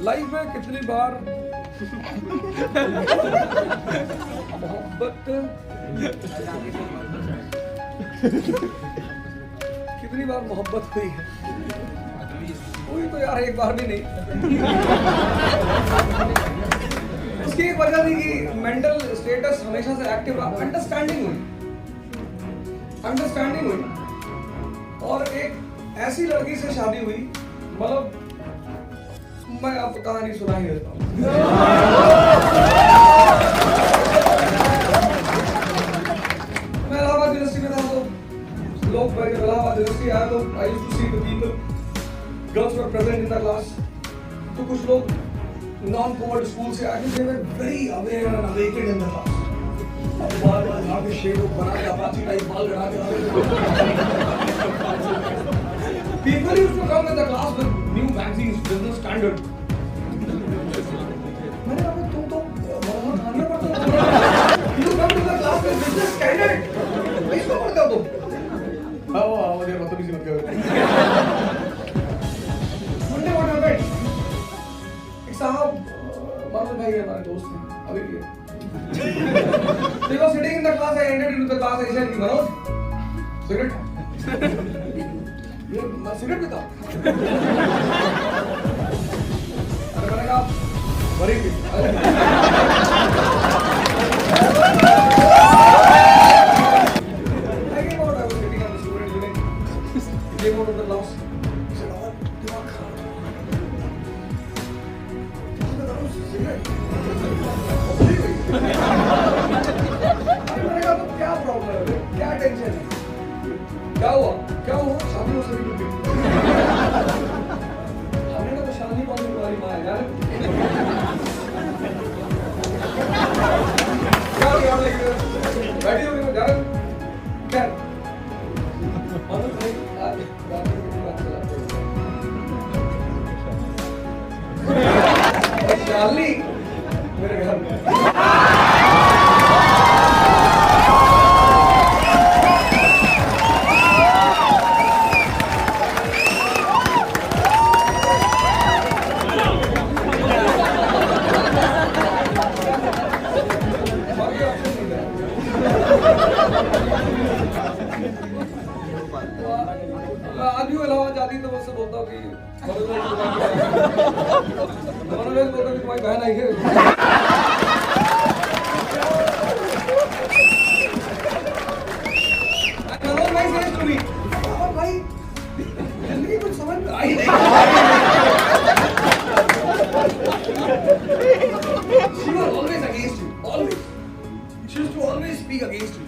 Life में कितनी बार मोहब्बत कितनी बार मोहब्बत हुई है? हुई तो यार एक बार भी नहीं। उसकी एक वजह थी कि मेंटल स्टेटस हमेशा से एक्टिव रहा। अंडरस्टैंडिंग हुई और एक ऐसी लड़की से शादी हुई, मतलब मैं अब कहानी सुना ही देता हूँ। मैं इलाहाबाद यूनिवर्सिटी में था, तो लोग इलाहाबाद यूनिवर्सिटी आया तो I used to see the people, girls were present in the class. तो कुछ लोग नॉन कोवर्ड स्कूल से आके they were very aware and awakened in the class. बाल लगा के शेड बना के अपाची टाइप बाल लगा के people used to come in the class with new magazines, business standard. मैंने कहा तुम तो बहुत खाने पड़ते हो। You come to the class with business standard. इसको पढ़ते हो तुम? आओ यार मतलब इसी मत करो। Monday what happened? एक साहब मालूम भाई हमारे दोस्त हैं अभी भी। They were sitting in the class. I entered into the class. I said, Manoj, cigarette? मैं सिगरेट पीता हूँ। अरे मैंने कहा बड़ी P. I came out. I was sitting on the student unit. Came out of the class. He said, "Oh, दिमाग खराब है." सिगरेट। मैंने कहा तो क्या प्रॉब्लम है? क्या टेंशन है? क्या हुआ? शादी हो सभी लोग हमने तो शादी कौन सी तुम्हारी माँ है यार? क्या बैठी हो गई यार? क्या मानो भाई आज बात शाली मेरे घर में आज भी इलाहाबाद जाती तो मुझसे बोलता हूँ कि बोलता कि तुम्हारी बहन आई है। भाई जिंदगी कुछ समझ में आई नहीं। She was always against you. Always. She used to always speak against you.